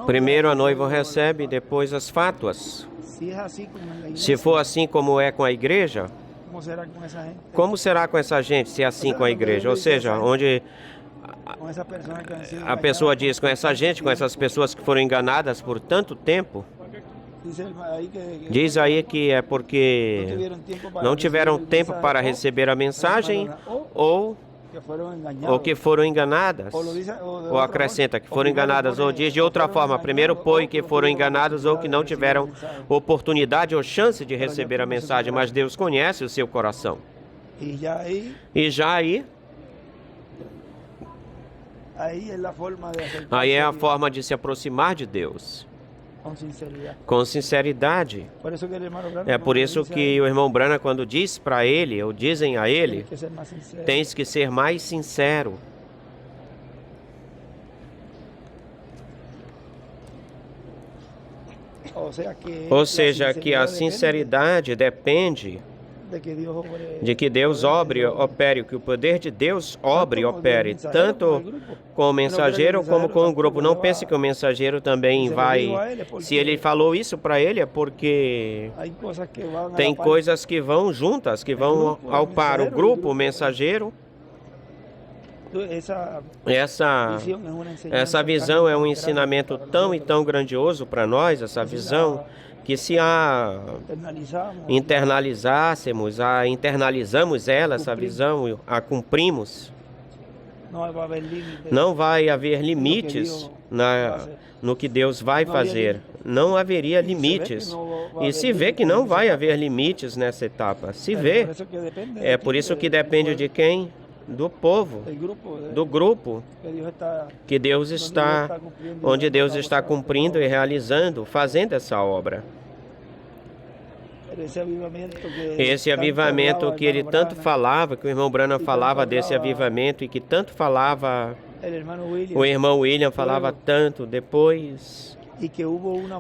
Primeiro a noiva recebe, depois as fátuas. Se for assim como é com a igreja, como será com essa gente se é assim com a igreja? Ou seja, onde a pessoa diz com essa gente, com essas pessoas que foram enganadas por tanto tempo, diz aí que é porque não tiveram tempo para receber a mensagem ou que foram enganadas, ou acrescenta que foram enganadas, ou diz de outra forma, primeiro põe que foram enganadas ou que não tiveram oportunidade ou chance de receber a mensagem, mas Deus conhece o seu coração. E já aí é a forma de se aproximar de Deus. Com sinceridade. É por isso que o irmão Branham, quando diz para ele, ou dizem a ele, tens que ser mais sincero. Ou seja, que a sinceridade depende de que Deus opere, que o poder de Deus opere, tanto com o mensageiro como com o grupo. Não pense que o mensageiro também vai... Se ele falou isso para ele, é porque tem coisas que vão juntas, que vão ao par. O grupo, o mensageiro... Essa visão é um ensinamento tão e tão grandioso para nós, essa visão... que se internalizamos ela, essa visão, a cumprimos, não vai haver limites no que Deus vai fazer. Não haveria limites. E se vê que não vai haver limites nessa etapa. Se vê. É por isso que depende de quem? Do povo, do grupo, que Deus está, onde Deus está cumprindo e realizando, fazendo essa obra. Esse avivamento que ele tanto falava, que o irmão Branham falava desse avivamento e que tanto falava, o irmão William falava tanto depois...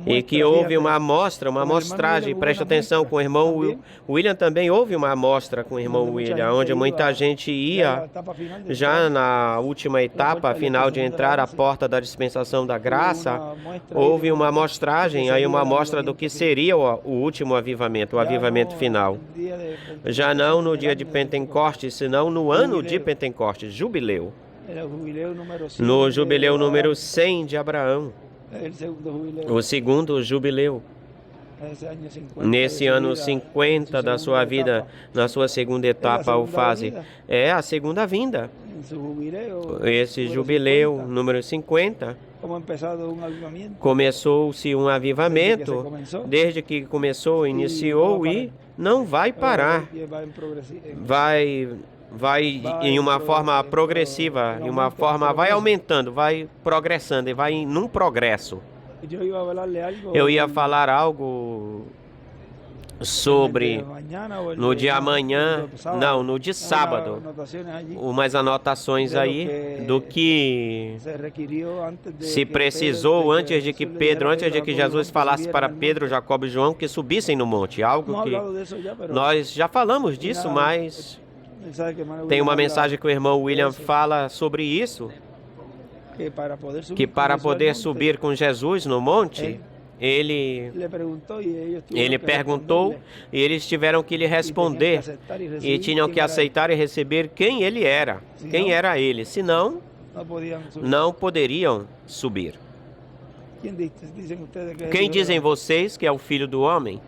E que houve uma amostra, uma amostragem, preste atenção, com o irmão William também houve uma amostra com o irmão William, onde muita gente ia, já na última etapa, final de entrar à porta da dispensação da graça, houve uma amostragem, aí uma amostra do que seria o último avivamento, o avivamento final. Já não no dia de Pentecostes, senão no ano de Pentecostes, jubileu. No jubileu número 100 de Abraão. O segundo jubileu. Nesse ano 50 da sua vida, na sua segunda etapa, o fase. É a segunda vinda. Esse jubileu número 50. Começou-se um avivamento. Desde que começou, iniciou e não vai parar. Vai em uma forma progressiva, em uma forma, vai aumentando, vai progressando e vai num progresso. Eu ia falar algo sobre no dia amanhã, não, no dia sábado, umas anotações aí do que se precisou antes de que Jesus falasse para Pedro, Jacobo e João que subissem no monte, algo que nós já falamos disso, mas tem uma mensagem que o irmão William fala sobre isso, que para poder subir com Jesus no monte, ele perguntou e eles tiveram que lhe responder e tinham que aceitar e receber quem ele era ele, senão não poderiam subir. Quem dizem vocês que é o Filho do Homem?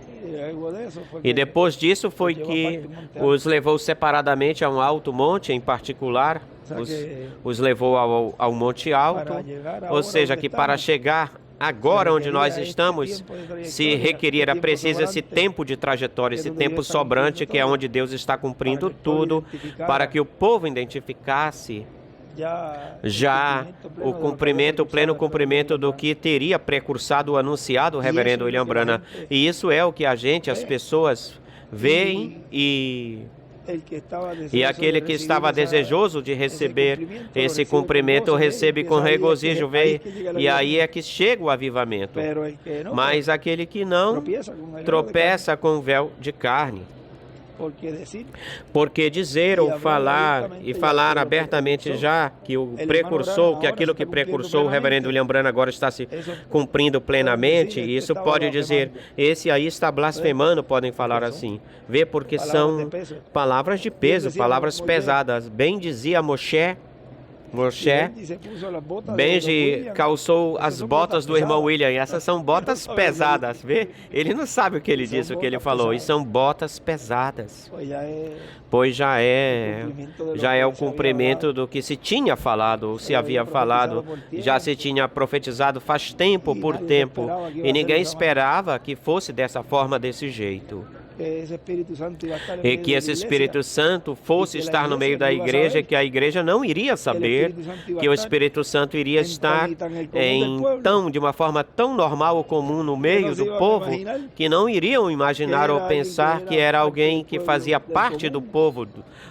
E depois disso foi que os levou separadamente a um alto monte em particular, os levou ao Monte Alto, ou seja, que para chegar agora onde nós estamos, se requeria, era preciso esse tempo de trajetória, esse tempo sobrante, que é onde Deus está cumprindo tudo, para que o povo identificasse já o pleno cumprimento do que teria precursado, anunciado o reverendo William Branham. E isso é o que as pessoas veem e aquele que estava desejoso de receber esse cumprimento recebe com regozijo, vê, e aí é que chega o avivamento. Mas aquele que não tropeça com o véu de carne. Porque dizer ou falar, e falar abertamente já que o precursor, que aquilo que precursou o reverendo William Branham agora está se cumprindo plenamente, isso pode dizer, esse aí está blasfemando, podem falar assim. Vê, porque são palavras de peso, palavras pesadas. Bem dizia Moshe, Benji calçou as botas do irmão William, e essas são botas pesadas, vê? Ele não sabe o que ele disse, o que ele falou, e são botas pesadas, pois já é o cumprimento do que se tinha falado, ou se havia falado, já se tinha profetizado faz tempo por tempo, e ninguém esperava que fosse dessa forma, desse jeito. E que esse Espírito Santo fosse estar no meio da igreja, que a igreja não iria saber que o Espírito Santo iria estar de uma forma tão normal ou comum no meio do povo, que não iriam imaginar ou pensar que era alguém que fazia parte do povo,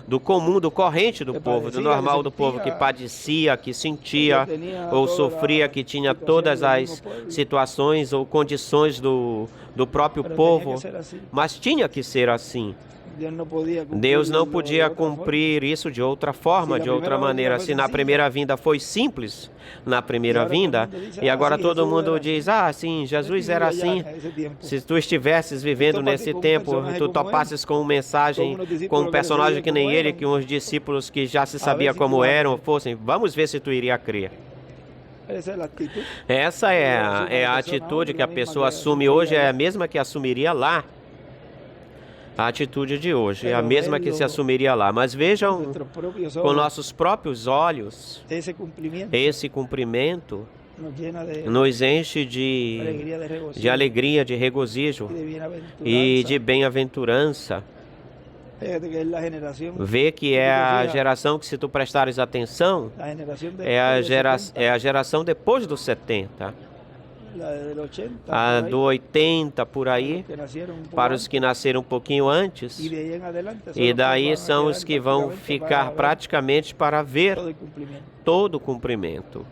do comum, do corrente do povo, do normal do povo, que padecia, que sentia ou sofria, que tinha todas as situações ou condições do próprio povo, mas tinha que ser assim. Deus não podia cumprir isso de outra forma, de outra maneira. Se na primeira vinda foi simples, na primeira vinda, e agora todo mundo diz, sim, Jesus era assim. Se tu estivesses vivendo nesse tempo, tu topasses com uma mensagem, com um personagem que nem ele, que uns discípulos que já se sabia como eram, fossem, vamos ver se tu iria crer. Essa é a atitude que a pessoa assume hoje, é a mesma que assumiria lá. A atitude de hoje é a mesma que se assumiria lá. Mas vejam com nossos próprios olhos, esse cumprimento nos enche de alegria, de regozijo e de bem-aventurança. Vê que é a geração que, se tu prestares atenção, é a geração depois dos 70. A do 80 por aí, para os que nasceram um pouquinho antes, e daí são os que vão ficar praticamente para ver todo o cumprimento.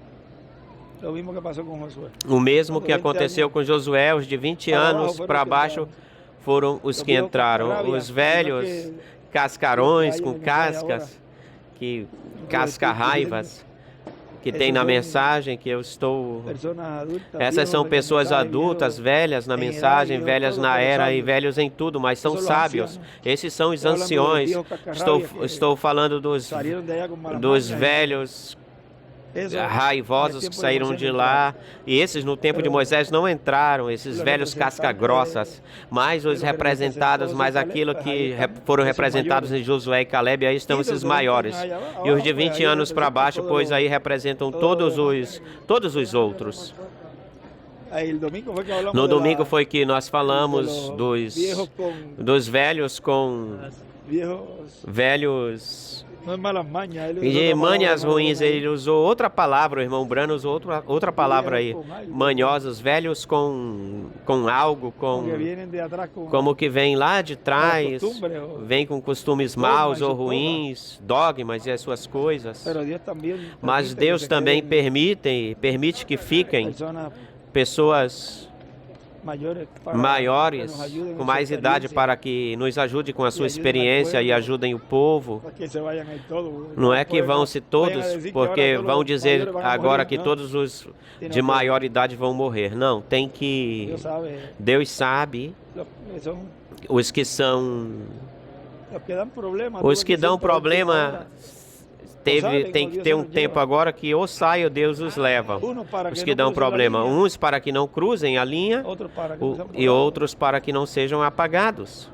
O mesmo que aconteceu com Josué, os de 20 anos para baixo foram os que entraram. Os velhos cascarões com cascas, casca-raivas, que tem na mensagem que eu estou... Essas são pessoas adultas, velhas na mensagem, velhas na era e velhos em tudo, mas são sábios. Esses são os anciões. Estou falando dos velhos raivosos que saíram de lá, e esses no tempo de Moisés não entraram, esses velhos casca-grossas, mais os representados, mais aquilo que foram representados em Josué e Caleb, aí estão esses maiores, e os de 20 anos para baixo, pois aí representam todos os outros. No domingo foi que nós falamos dos velhos com velhos e de manhas ruins. Ele usou outra palavra, o irmão Branham usou outra palavra aí, manhosos, velhos com algo, como que vem lá de trás, vem com costumes maus ou ruins, dogmas e as suas coisas. Mas Deus também permite que fiquem pessoas maiores, com mais idade, para que nos ajude com a sua experiência e ajudem o povo. Não é que vão se todos, porque vão dizer agora que todos os de maior idade vão morrer. Não, tem que... Deus sabe os que dão problema. Tem que ter um tempo agora que ou sai ou Deus os leva. Os que dão problema, uns para que não cruzem a linha e outros para que não sejam apagados.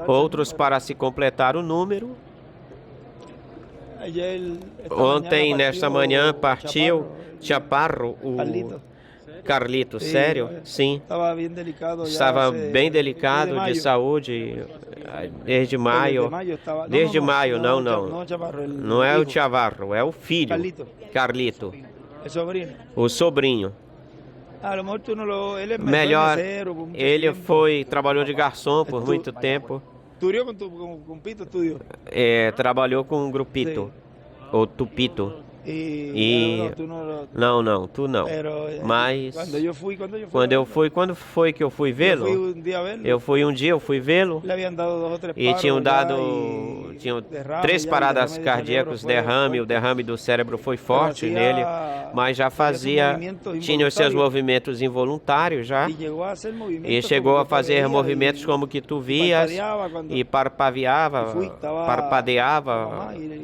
Outros para se completar o número. Ontem, nesta manhã, partiu Chaparro, o Carlito, sério? Sim. Estava bem delicado de saúde desde maio. Desde maio, não. Não é o Chavarro, é o filho, Carlito, o sobrinho. Melhor, ele trabalhou de garçom por muito tempo. Trabalhou com um grupito, ou tupito. E não, tu não. Mas quando foi que eu fui vê-lo? Eu fui um dia, eu fui vê-lo e tinham 3 paradas cardíacas, o derrame do cérebro foi forte nele, mas já tinha os seus movimentos involuntários já, e chegou a fazer movimentos como que tu vias, e parpadeava,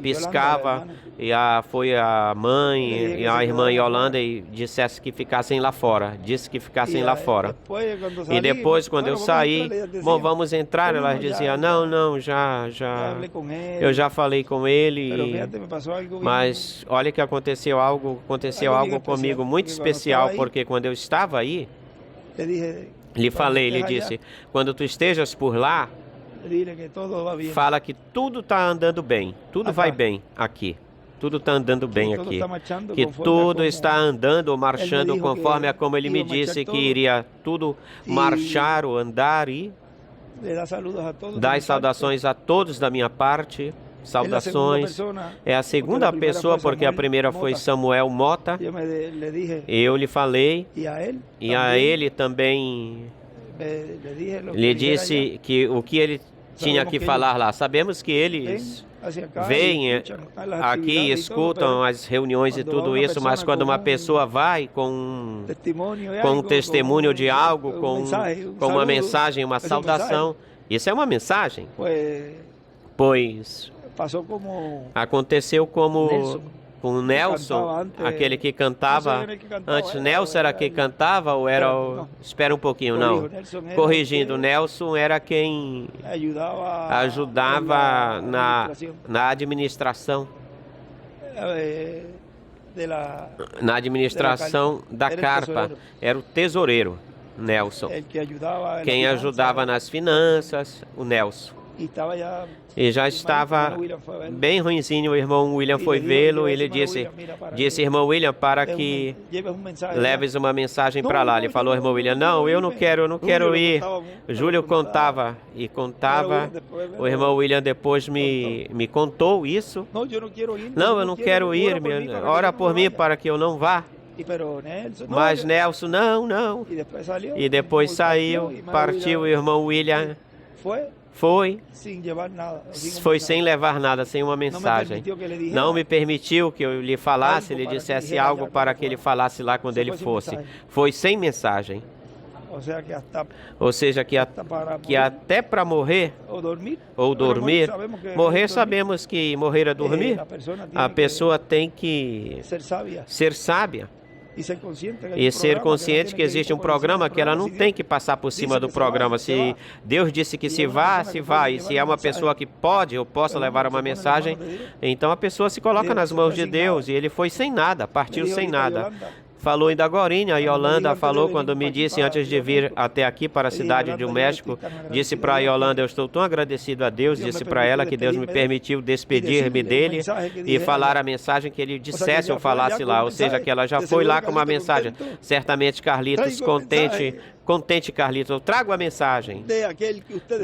piscava, e foi a mãe e a irmã Yolanda e disse que ficassem lá fora. E depois, quando eu saí, bom, vamos entrar, elas diziam, não, eu já falei com ele, mas olha que aconteceu algo comigo muito especial, porque quando eu estava aí, lhe disse, quando tu estejas por lá, fala que tudo está andando bem, tudo vai bem aqui. Tudo está andando bem aqui. Que tudo está andando ou marchando conforme a como ele me disse que iria tudo marchar ou andar, e dai saudações a todos da minha parte. Saudações. É a segunda pessoa, porque a primeira foi Samuel Mota. Eu lhe falei, e a ele também lhe disse que o que ele tinha que falar lá. Sabemos que eles vêm aqui e escutam as reuniões e tudo isso, mas quando uma pessoa vai com um testemunho de algo, com uma mensagem, uma saudação, isso é uma mensagem. Pois aconteceu como com o Nelson, aquele que cantava antes. Nelson era quem cantava ou era o... Espera um pouquinho, não. Corrigindo, Nelson era quem ajudava na administração. Na administração da carpa. Era o tesoureiro, Nelson. Quem ajudava nas finanças, o Nelson. E já estava bem ruinzinho. O irmão William foi vê-lo. Ele disse, irmão William, para que leves uma mensagem para lá. Ele falou, irmão William, não, eu não quero ir. Júlio contava. O irmão William depois me contou isso. Não, eu não quero ir. Ora por mim para que eu não vá. Mas Nelson, não. E depois saiu, partiu. O irmão William foi sem levar nada, sem uma mensagem. Não me permitiu que eu lhe falasse, lhe dissesse algo para que ele falasse lá quando ele fosse. Foi sem mensagem. Ou seja, que até para morrer ou dormir, morrer sabemos que morrer é dormir. A pessoa tem que ser sábia. E ser consciente que existe um programa que ela não tem que passar por cima do programa. Se Deus disse que se vai. E se é uma pessoa que pode ou possa levar uma mensagem, então a pessoa se coloca nas mãos de Deus. E ele foi sem nada, partiu sem nada. Falou ainda agorinha, a Yolanda falou quando me disse antes de vir até aqui para a cidade do México, disse para a Yolanda, eu estou tão agradecido a Deus, disse para ela que Deus me permitiu despedir-me dele e falar a mensagem que ele dissesse ou falasse lá, ou seja, que ela já foi lá com uma mensagem. Certamente, Carlitos, contente, Carlitos, eu trago a mensagem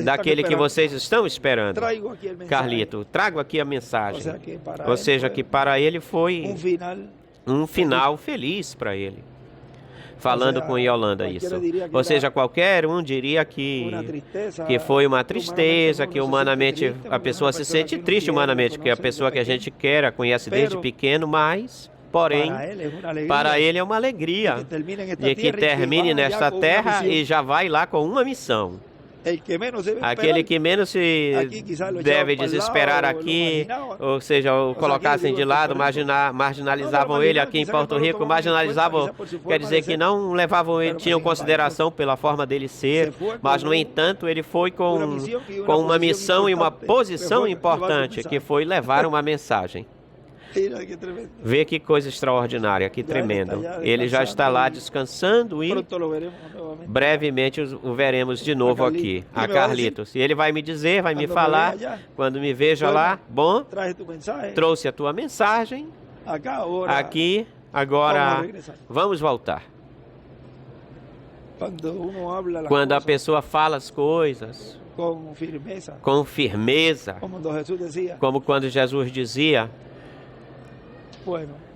daquele que vocês estão esperando. Carlitos, trago aqui a mensagem. Ou seja, que para ele foi um final feliz para ele. Falando com Yolanda isso. Ou seja, qualquer um diria que foi uma tristeza, que humanamente a pessoa se sente triste humanamente, porque a pessoa que a gente quer, a conhece desde pequeno, mas... Porém, para ele é uma alegria de que termine nesta terra e já vai lá com uma missão. Aquele que menos se deve desesperar aqui, ou seja, o colocassem de lado, marginalizavam ele aqui em Porto Rico, marginalizavam, quer dizer que não levavam ele, tinham consideração pela forma dele ser, mas no entanto ele foi com uma missão e uma posição importante, que foi levar uma mensagem. Vê que coisa extraordinária, que tremendo. Ele já está lá descansando e brevemente o veremos de novo aqui, a Carlitos. E ele vai me dizer, vai me falar, quando me veja lá, bom, trouxe a tua mensagem, aqui, agora vamos voltar. Quando a pessoa fala as coisas com firmeza, como quando Jesus dizia,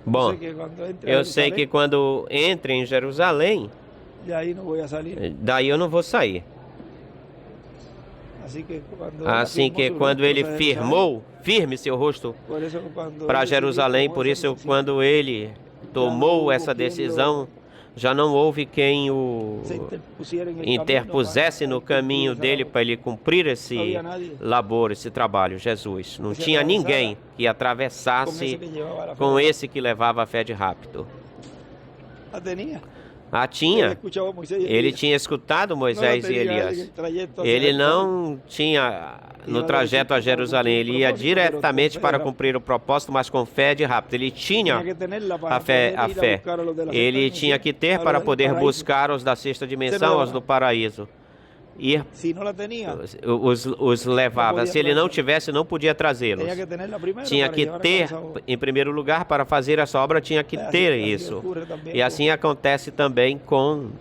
Bom, eu sei que quando entre em Jerusalém, daí eu não vou sair. Assim que quando ele firme seu rosto para Jerusalém, por isso quando ele tomou essa decisão, já não houve quem o interpusesse no caminho dele para ele cumprir esse labor, esse trabalho, Jesus. Não tinha ninguém que atravessasse com esse que levava a fé de rápido. Tinha. Ele tinha escutado Moisés e Elias. Ele não tinha no trajeto a Jerusalém. Ele ia diretamente para cumprir o propósito, mas com fé de rápido. Ele tinha a fé. Ele tinha que ter para poder buscar os da sexta dimensão, os do paraíso. E os levava. Se ele não tivesse, não podia trazê-los. Tinha que ter, em primeiro lugar, para fazer essa obra, tinha que ter isso. E assim acontece também com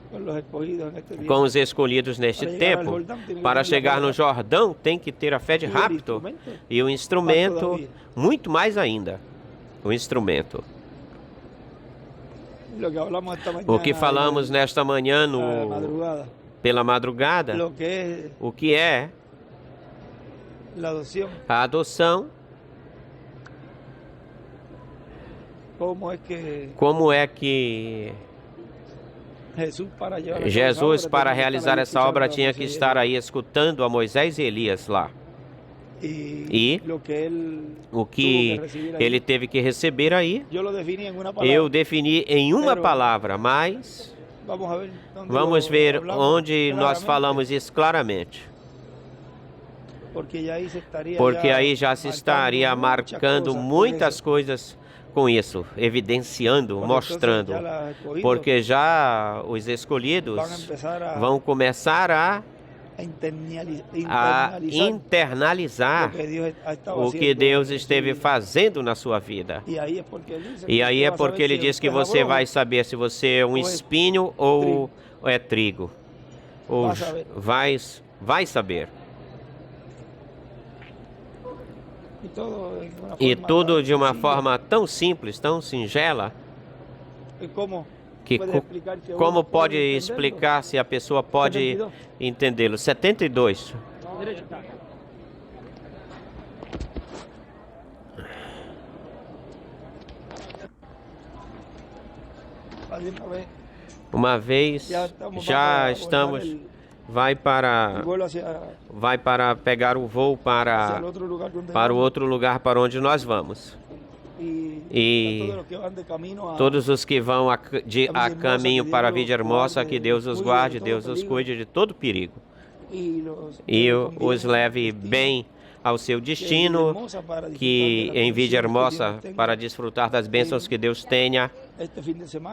os escolhidos neste tempo. Para chegar no Jordão, tem que ter a fé de rápido. E o instrumento, muito mais ainda. O instrumento. O que falamos nesta manhã pela madrugada, o que é a adoção, como é que Jesus, para realizar essa obra, tinha que estar aí escutando a Moisés e Elias lá. E o que ele teve que receber aí, eu defini em uma palavra, mas vamos ver onde nós falamos isso claramente. Porque aí já se estaria marcando muitas coisas com isso, evidenciando, mostrando. Porque já os escolhidos vão começar a internalizar o que Deus esteve fazendo na sua vida. E aí é porque ele diz que você vai saber se você é um espinho ou é trigo. Ou vai saber. E tudo de uma forma tão simples, tão singela, que como pode explicar se a pessoa pode entendê-lo? 72. Uma vez já estamos, vai para pegar o voo para o outro lugar para onde nós vamos. E todos os que vão a caminho para a Vida Hermosa, que Deus os guarde, Deus os cuide de todo perigo. E os leve bem ao seu destino, que em Vida Hermosa, para desfrutar das bênçãos que Deus tenha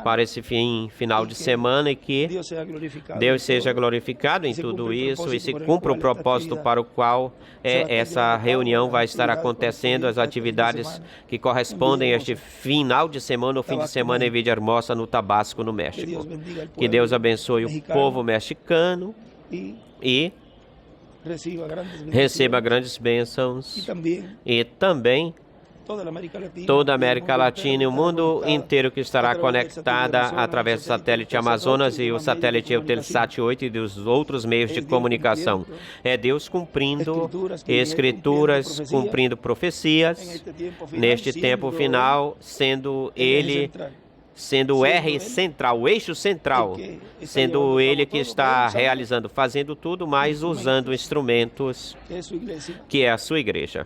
para esse final de semana, e que Deus seja glorificado em tudo isso e se cumpra o propósito para o qual essa reunião vai estar acontecendo, as atividades que correspondem a este final de semana, o fim de semana em Vida Hermosa, no Tabasco, no México. Que Deus abençoe o povo mexicano e receba grandes bênçãos, e também toda a América Latina e o mundo inteiro que estará conectada através do satélite Amazonas e o satélite Eutelsat 8 e dos outros meios de comunicação. É Deus cumprindo escrituras, cumprindo profecias, neste tempo final, sendo Ele, sendo o R central, o eixo central, sendo Ele que está realizando, fazendo tudo, mas usando instrumentos, que é a sua igreja,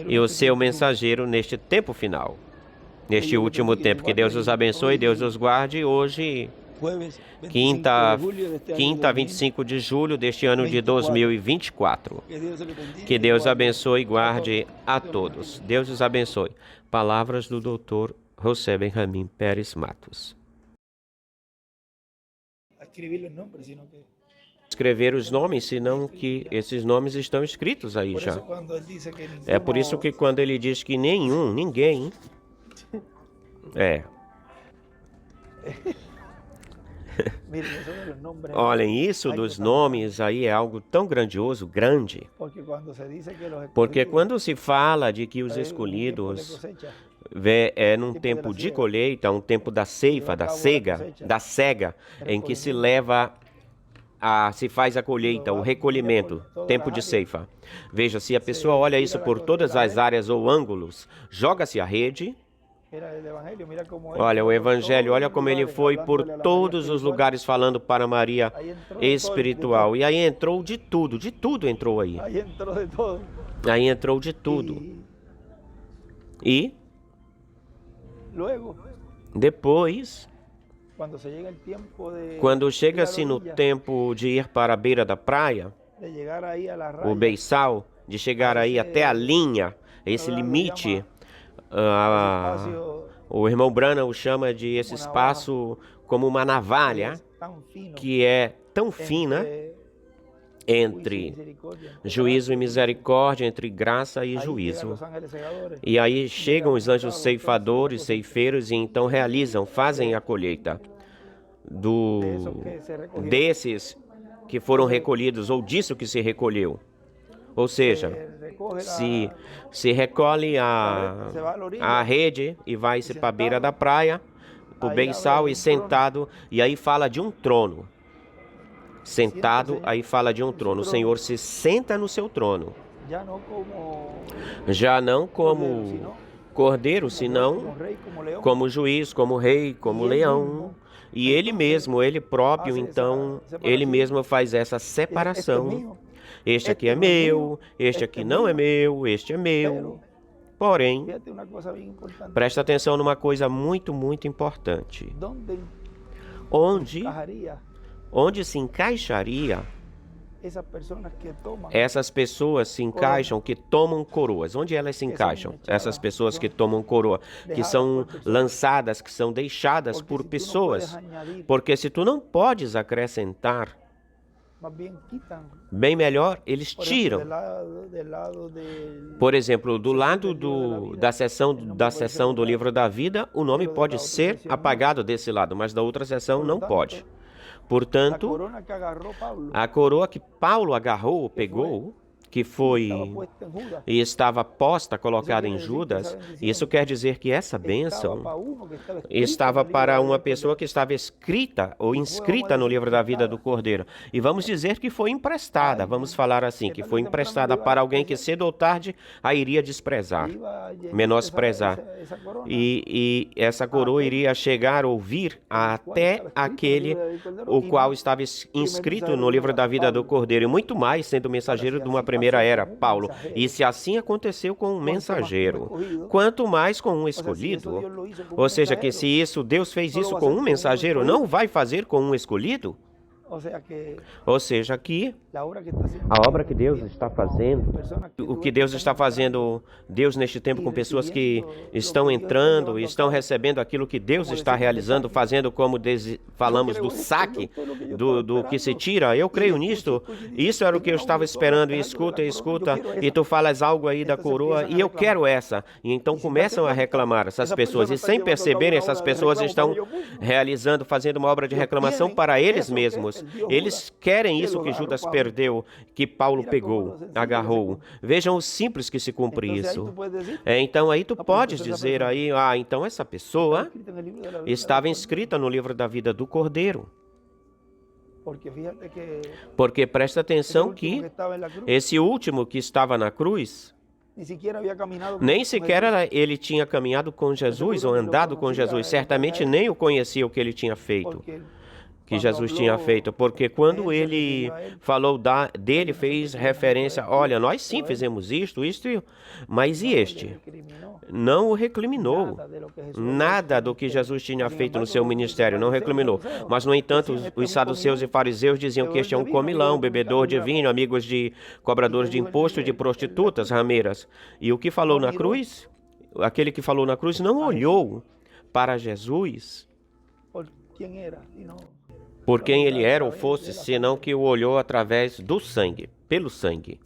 e o seu mensageiro neste tempo final, neste último tempo. Que Deus os abençoe, Deus os guarde. Hoje, quinta, 25 de julho deste ano de 2024. Que Deus abençoe e guarde a todos. Deus os abençoe. Palavras do Dr. José Benjamim Pérez Matos. Escrever os nomes, senão que esses nomes estão escritos aí já. É por isso que quando ele diz que ninguém... Olhem, isso dos nomes aí é algo tão grandioso, grande. Porque quando se fala de que os escolhidos É num tempo de colheita, um tempo da ceifa, da cega, em que se leva se faz a colheita, o recolhimento, tempo de ceifa. Veja, se a pessoa olha isso por todas as áreas ou ângulos, joga-se a rede. Olha, o Evangelho, olha como ele foi por todos os lugares falando para Maria espiritual. E aí entrou de tudo entrou aí. Aí entrou de tudo. E depois, quando chega-se no tempo de ir para a beira da praia, o beiçal, de chegar aí até a linha, esse limite, o irmão Branham o chama de esse espaço como uma navalha, que é tão fina entre juízo e misericórdia, entre graça e juízo. E aí chegam os anjos ceifadores, ceifeiros, e então fazem a colheita desses que foram recolhidos, ou disso que se recolheu. Ou seja, se recolhe a rede e vai-se para a beira da praia, para o beiçal e sentado, e aí fala de um trono. Sentado, aí fala de um trono. O Senhor se senta no seu trono. Já não como cordeiro, senão como juiz, como rei, como leão. E ele mesmo, ele próprio, então, ele mesmo faz essa separação. Este aqui é meu, este aqui não é meu, este é meu. Porém, presta atenção numa coisa muito, muito importante. Onde se encaixaria essas pessoas se encaixam que tomam coroas. Onde elas se encaixam? Essas pessoas que tomam coroa, que são lançadas, que são deixadas por pessoas. Porque se tu não podes acrescentar, bem melhor, eles tiram. Por exemplo, do lado da seção do livro da vida, o nome pode ser apagado desse lado, mas da outra seção não pode. Portanto, a coroa que Paulo pegou, que foi e estava posta, colocada em Judas, isso quer dizer que essa bênção estava para uma pessoa que estava escrita ou inscrita no livro da vida do Cordeiro. E vamos dizer que foi emprestada, vamos falar assim, que foi emprestada para alguém que cedo ou tarde a iria desprezar, menosprezar. E essa coroa iria chegar ou vir até aquele o qual estava inscrito no livro da vida do Cordeiro, e muito mais sendo mensageiro de uma primeira era, Paulo. E se assim aconteceu com um mensageiro, quanto mais com um escolhido, ou seja, que se Deus fez isso com um mensageiro, não vai fazer com um escolhido? Ou seja, que a obra que Deus está fazendo, o que Deus está fazendo, Deus neste tempo com pessoas que estão entrando e estão recebendo aquilo que Deus está realizando, fazendo como falamos do saque, do que se tira. Eu creio nisto. Isso era o que eu estava esperando. E escuta, e tu falas algo aí da coroa e eu quero essa. E então começam a reclamar essas pessoas, e sem perceberem, essas pessoas estão realizando, fazendo uma obra de reclamação para eles mesmos. Eles querem isso que Judas perdeu, que Paulo pegou, agarrou. Vejam o simples que se cumpre isso. Então aí tu podes dizer aí, então essa pessoa estava inscrita no livro da vida do Cordeiro. Porque presta atenção que esse último que estava na cruz, nem sequer ele tinha caminhado com Jesus ou andado com Jesus. Certamente nem o conhecia o que ele tinha feito, que Jesus tinha feito, porque quando ele falou dele, fez referência, olha, nós sim fizemos isto, mas e este? Não o recriminou. Nada do que Jesus tinha feito no seu ministério, não recriminou. Mas, no entanto, os saduceus e fariseus diziam que este é um comilão, bebedor de vinho, amigos de cobradores de imposto, de prostitutas, rameiras. E o que falou na cruz? Aquele que falou na cruz não olhou para Jesus por quem ele era ou fosse, senão que o olhou através do sangue, pelo sangue.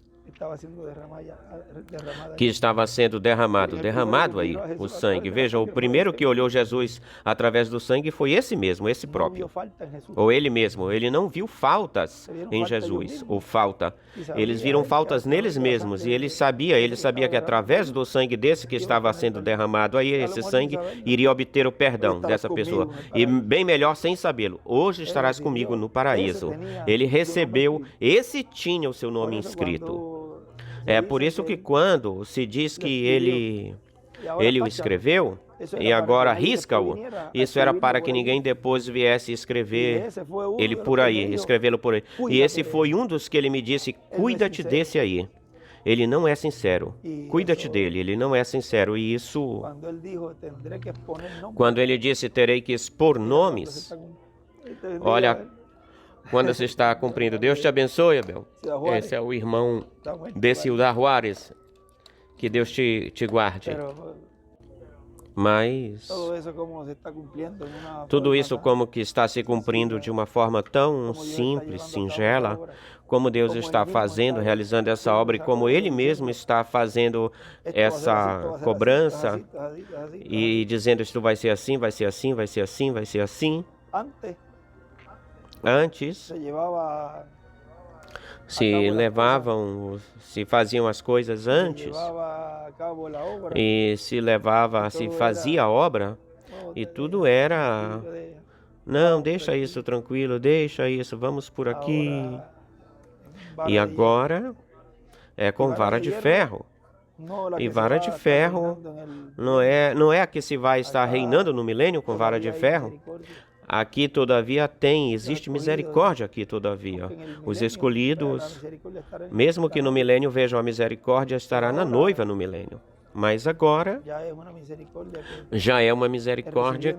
que estava sendo derramado aí, o sangue. Veja, o primeiro que olhou Jesus através do sangue foi esse mesmo, esse próprio. Ou ele mesmo. Ele não viu faltas em Jesus, ou falta. Eles viram faltas neles mesmos, e ele sabia que através do sangue desse que estava sendo derramado aí, esse sangue iria obter o perdão dessa pessoa. E bem melhor sem sabê-lo. Hoje estarás comigo no paraíso. Ele recebeu, esse tinha o seu nome inscrito. É por isso que quando se diz que ele o escreveu, e agora risca-o, isso era para que ninguém depois viesse escrever ele por aí, escrevê-lo por aí. E esse foi um dos que ele me disse, cuida-te desse aí. Ele não é sincero. Cuida-te dele, ele não é sincero. E isso, quando ele disse, terei que expor nomes, olha, quando você está cumprindo. Deus te abençoe, Abel. Esse é o irmão desse Udar Juárez. Que Deus te guarde. Mas tudo isso como que está se cumprindo de uma forma tão simples, singela, como Deus está fazendo, realizando essa obra, e como Ele mesmo está fazendo essa cobrança e dizendo isto vai ser assim, vai ser assim, vai ser assim, vai ser assim. Antes se faziam as coisas antes, e se fazia a obra, e tudo era, não, deixa isso tranquilo, deixa isso, vamos por aqui. E agora é com vara de ferro. E vara de ferro não é a que se vai estar reinando no milênio com vara de ferro. Aqui, todavia, existe misericórdia aqui, todavia. Os escolhidos, mesmo que no milênio vejam a misericórdia, estará na noiva no milênio. Mas agora, já é uma misericórdia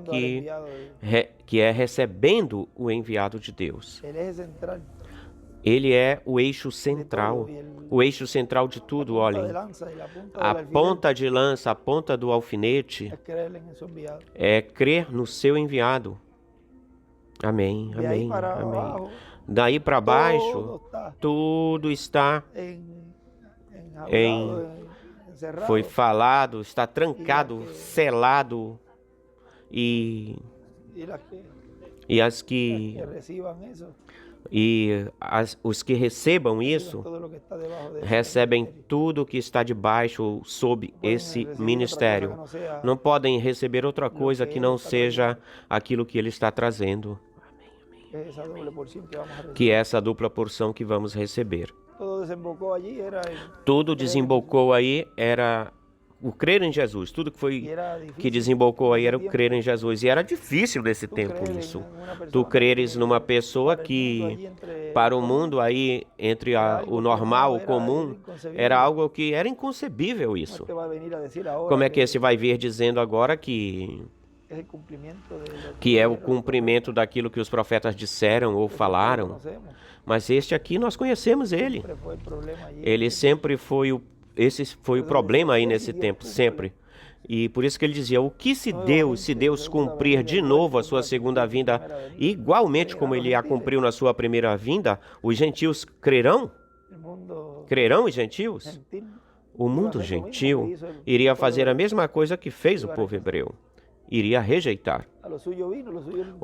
que é recebendo o enviado de Deus. Ele é o eixo central de tudo, olhem. A ponta de lança, a ponta do alfinete, é crer no seu enviado. Amém, amém, amém. Daí para baixo, tudo está foi falado, está trancado, selado, e os que recebam isso, recebem tudo que está debaixo, sob esse ministério. Não podem receber outra coisa que não seja aquilo que ele está trazendo. Que é essa dupla porção que vamos receber. Tudo desembocou aí, era o crer em Jesus. Tudo que desembocou aí era o crer em Jesus. E era difícil nesse tempo isso. Tu creres numa pessoa que, para o mundo aí, entre o normal, o comum, era algo que era inconcebível isso. Como é que esse vai vir dizendo agora que é o cumprimento daquilo que os profetas disseram ou falaram? Mas este aqui nós conhecemos ele. Ele sempre foi esse foi o problema aí nesse tempo, sempre. E por isso que ele dizia, o que se Deus cumprir de novo a sua segunda vinda, igualmente como ele a cumpriu na sua primeira vinda, os gentios crerão? Crerão os gentios? O mundo gentil iria fazer a mesma coisa que fez o povo hebreu. Iria rejeitar.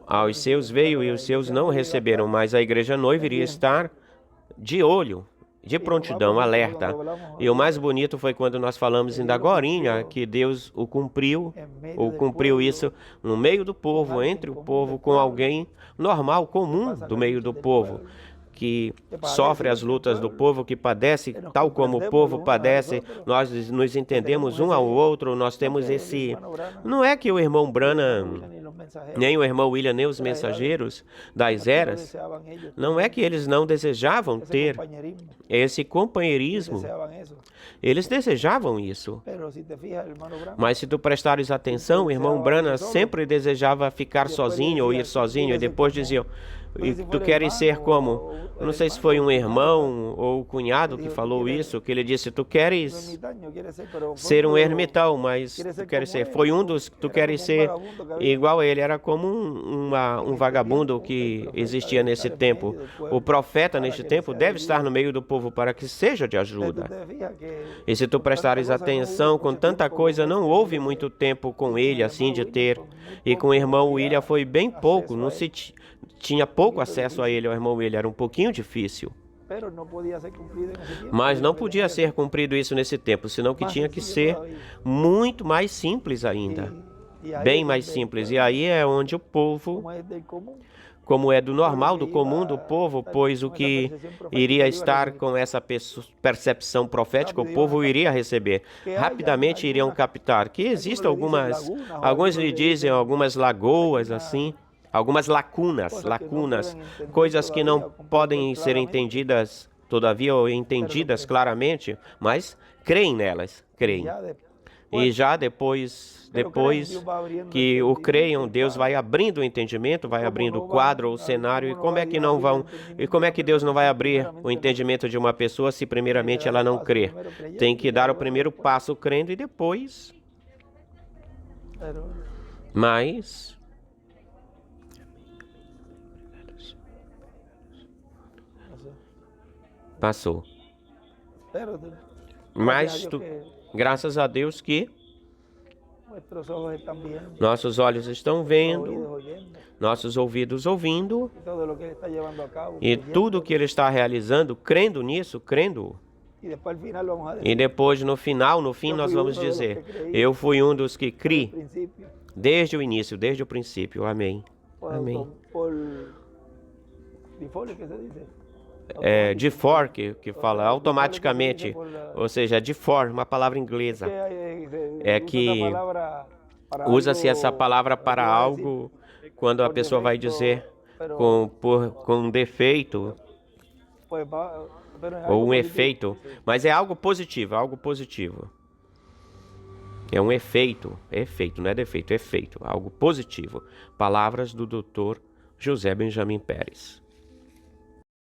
Aos seus veio e os seus não receberam, mas a igreja noiva iria estar de olho, de prontidão, alerta. E o mais bonito foi quando nós falamos ainda agorinha que Deus cumpriu isso no meio do povo, entre o povo, com alguém normal, comum do meio do povo, que sofre as lutas do povo, que padece tal como o povo padece. Nós nos entendemos um ao outro, nós temos esse... Não é que o irmão Branham, nem o irmão William, nem os mensageiros das eras, não é que eles não desejavam ter esse companheirismo. Eles desejavam isso. Mas se tu prestares atenção, o irmão Branham sempre desejava ficar sozinho ou ir sozinho, e depois diziam, E tu queres ser como? Eu não sei se foi um irmão ou o cunhado que falou isso, que ele disse, tu queres ser um ermitão, mas tu queres ser. Foi um dos que tu queres ser igual a ele. Era como um vagabundo que existia nesse tempo. O profeta neste tempo deve estar no meio do povo para que seja de ajuda. E se tu prestares atenção, com tanta coisa, não houve muito tempo com ele, assim, de ter. E com o irmão William foi bem pouco, não se tinha pouco acesso a ele, ao irmão William, era um pouquinho difícil. Mas não podia ser cumprido isso nesse tempo, senão que tinha que ser muito mais simples ainda. Bem mais simples. E aí é onde o povo, como é do normal, do comum do povo, pois o que iria estar com essa percepção profética, o povo iria receber. Rapidamente iriam captar que existem alguns lhe dizem algumas lagoas assim, algumas lacunas, coisas que não podem ser entendidas, todavia, ou entendidas claramente, mas creem nelas, creem. E já depois que o creiam, Deus vai abrindo o entendimento, vai abrindo o quadro, o cenário, e como é que Deus não vai abrir o entendimento de uma pessoa se primeiramente ela não crê? Tem que dar o primeiro passo crendo e depois. Mas passou. Mas graças a Deus que nossos olhos estão vendo, nossos ouvidos ouvindo, e tudo que Ele está realizando, crendo nisso, crendo. E depois, no fim, nós vamos dizer, eu fui um dos que criei desde o início, desde o princípio. Amém. Amém. De for, que fala automaticamente, ou seja, de for, uma palavra inglesa, é que usa-se essa palavra para algo quando a pessoa vai dizer com defeito ou um efeito, mas é algo positivo, algo positivo. É um efeito, não é defeito, é efeito, algo positivo. Palavras do Dr. José Benjamin Pérez.